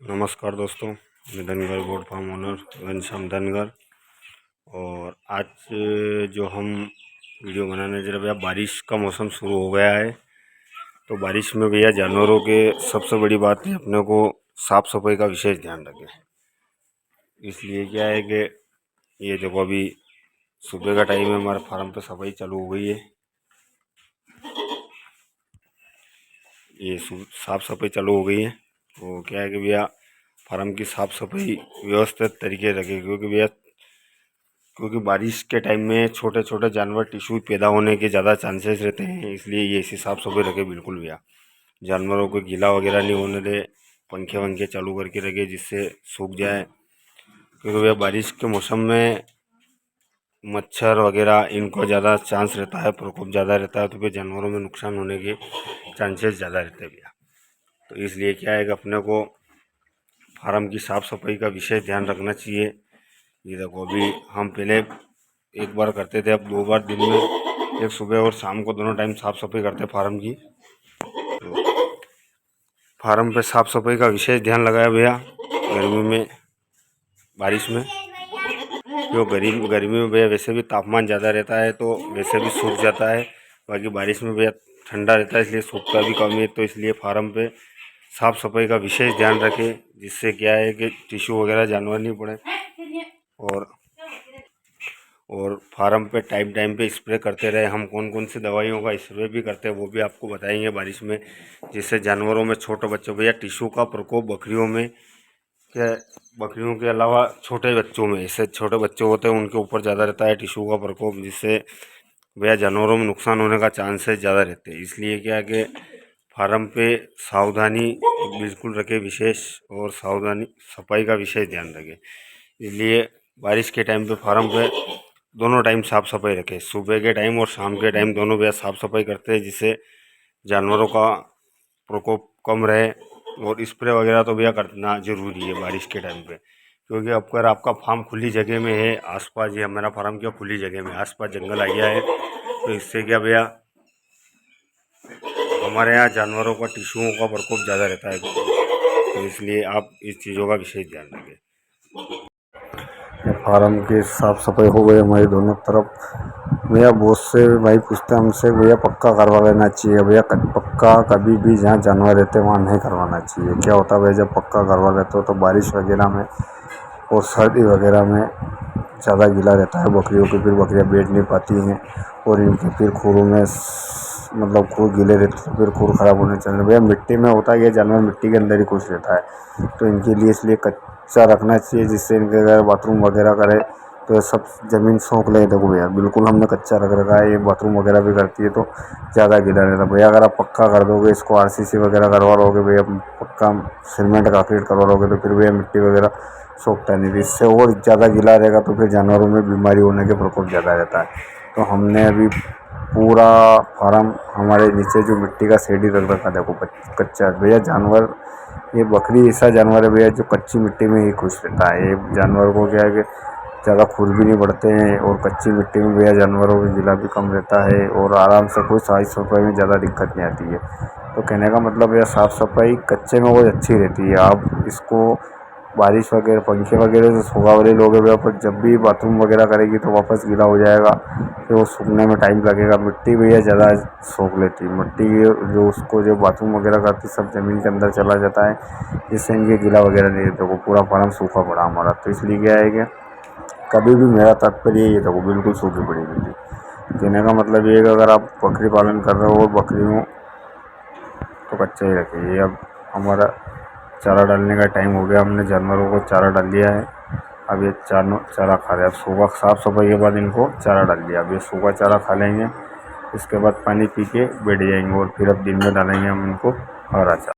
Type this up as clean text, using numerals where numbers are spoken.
नमस्कार दोस्तों, मैं Dhangar goat farm owner Ghanshyam Dhangar. और आज जो हम वीडियो बनाने जा रहे भैया, बारिश का मौसम शुरू हो गया है। तो बारिश में भैया जानवरों के सबसे बड़ी बात है अपने को साफ़ सफाई का विशेष ध्यान रखें। इसलिए क्या है कि ये देखो अभी सुबह का टाइम है, हमारे फार्म पे सफाई चालू हो गई है। ये साफ़ सफाई चालू हो गई है। तो क्या है कि भैया फार्म की साफ़ सफाई व्यवस्थित तरीके रखें, क्योंकि बारिश के टाइम में छोटे छोटे जानवर टिश्यू पैदा होने के ज़्यादा चांसेस रहते हैं। इसलिए ये ऐसी साफ़ सफाई रखें बिल्कुल भैया। जानवरों को गीला वगैरह नहीं होने दे, पंखे वंखे चालू करके रखें जिससे सूख जाए। क्योंकि भैया बारिश के मौसम में मच्छर वगैरह इनको ज़्यादा चांस रहता है, प्रकोप ज़्यादा रहता है, तो फिर जानवरों में नुकसान होने के चांसेस ज़्यादा रहते हैं भैया। तो इसलिए क्या है कि अपने को फार्म की साफ़ सफाई का विशेष ध्यान रखना चाहिए। ये देखो अभी हम पहले एक बार करते थे, अब 2 बार दिन में, एक सुबह और शाम को दोनों टाइम साफ़ सफाई करते फार्म की। तो फार्म पे साफ़ सफाई का विशेष ध्यान लगाया भैया गर्मी में, बारिश में। जो गर्मी में भैया वैसे भी तापमान ज़्यादा रहता है तो वैसे भी सूख जाता है। बाकी बारिश में भैया ठंडा रहता है इसलिए सूखता भी कम है। तो इसलिए फार्म पे साफ़ सफाई का विशेष ध्यान रखें, जिससे क्या है कि टिश्यू वगैरह जानवर नहीं पड़े। और फार्म पे टाइम टाइम पे स्प्रे करते रहे। हम कौन कौन सी दवाइयों का स्प्रे भी करते हैं वो भी आपको बताएंगे बारिश में, जिससे जानवरों में, छोटे बच्चों भैया टिश्यू का प्रकोप बकरियों में, क्या बकरियों के अलावा छोटे बच्चों में, इससे छोटे बच्चे होते हैं उनके ऊपर ज़्यादा रहता है टिश्यू का प्रकोप, जिससे भैया जानवरों में नुकसान होने का चांसेस ज़्यादा रहते हैं। इसलिए क्या है कि फार्म पे सावधानी बिल्कुल रखें विशेष, और सावधानी सफाई का विशेष ध्यान रखें। इसलिए बारिश के टाइम पे फार्म पे दोनों टाइम साफ़ सफाई रखें, सुबह के टाइम और शाम के टाइम दोनों भैया साफ़ सफाई करते हैं, जिससे जानवरों का प्रकोप कम रहे। और स्प्रे वगैरह तो भैया करना ज़रूरी है बारिश के टाइम पे, क्योंकि अब अगर आपका फार्म खुली जगह में है, आसपास, ये हमारा फार्म क्या खुली जगह में, आसपास जंगल आ गया है, तो इससे क्या भैया हमारे यहाँ जानवरों का टिश्यूओं का प्रकोप ज़्यादा रहता है। तो इसलिए आप इस चीज़ों का विशेष ध्यान रखें। फार्म की साफ़ सफाई हो गई हमारी दोनों तरफ। भैया बहुत से भाई पूछते हैं हमसे, भैया पक्का करवा लेना चाहिए। भैया पक्का कभी भी जहाँ जानवर रहते हैं वहाँ नहीं करवाना चाहिए। क्या होता है भाई, जब पक्का करवा लेते हो तो बारिश वगैरह में और सर्दी वगैरह में ज़्यादा गीला रहता है बकरियों की, फिर बकरियाँ बैठ नहीं पाती हैं और इनके फिर खुरों में मतलब खुर गीले रहते हैं, फिर खुर ख़राब होने चलते। भैया मिट्टी में होता है, ये जानवर मिट्टी के अंदर ही खुश रहता है, तो इनके लिए इसलिए कच्चा रखना चाहिए, जिससे इनके अगर बाथरूम वगैरह करे तो ये सब ज़मीन सोख ले। देखो भैया बिल्कुल हमने कच्चा रख रखा है, ये बाथरूम वगैरह भी करती है तो ज़्यादा गीला रहता है। भैया अगर आप पक्का कर दोगे, इसको RCC वगैरह करवा लोगे भैया, पक्का सीमेंट कांक्रीट करवा लोगे, तो फिर भैया मिट्टी वगैरह सोखता नहीं, इससे और ज़्यादा गीला रहेगा तो फिर जानवरों में बीमारी होने के प्रकोप ज़्यादा रहता है। तो हमने अभी पूरा फार्म हमारे नीचे जो मिट्टी का शेड ही रख रखा, देखो कच्चा। भैया जानवर, ये बकरी ऐसा जानवर है भैया जो कच्ची मिट्टी में ही खुश रहता है। ये जानवर को क्या है कि ज़्यादा खुर भी नहीं बढ़ते हैं, और कच्ची मिट्टी में भैया जानवरों का गीला भी कम रहता है, और आराम से कोई साफ़ सफाई में ज़्यादा दिक्कत नहीं आती है। तो कहने का मतलब भैया साफ़ सफाई कच्चे में बहुत अच्छी रहती है। आप इसको बारिश वगैरह, पंखे वगैरह से सूखा वाले लोगे भैया, पर जब भी बाथरूम वगैरह करेगी तो वापस गीला हो जाएगा, फिर वो सूखने में टाइम लगेगा। मिट्टी भैया ज़्यादा सोख लेती है, मिट्टी जो उसको जो बाथरूम वगैरह करती सब ज़मीन के अंदर चला जाता है, जिससे इनके गीला वगैरह नहीं रहता। वो पूरा फार्म सूखा पड़ा हमारा। तो इसलिए क्या है कि कभी भी मेरा तात्पर्य ये देखो बिल्कुल सूखी पड़ी मिट्टी। कहने का मतलब ये है कि अगर आप बकरी पालन कर रहे हो और बकरियों तो कच्चा ही रखिए। अब हमारा चारा डालने का टाइम हो गया, हमने जानवरों को चारा डाल दिया है। अब ये चारा खा रहे हैं। अब सुबह साफ़ सफाई के बाद इनको चारा डाल दिया, अब ये सुबह चारा खा लेंगे, इसके बाद पानी पी के बैठ जाएंगे, और फिर अब दिन में डालेंगे हम इनको हरा चारा।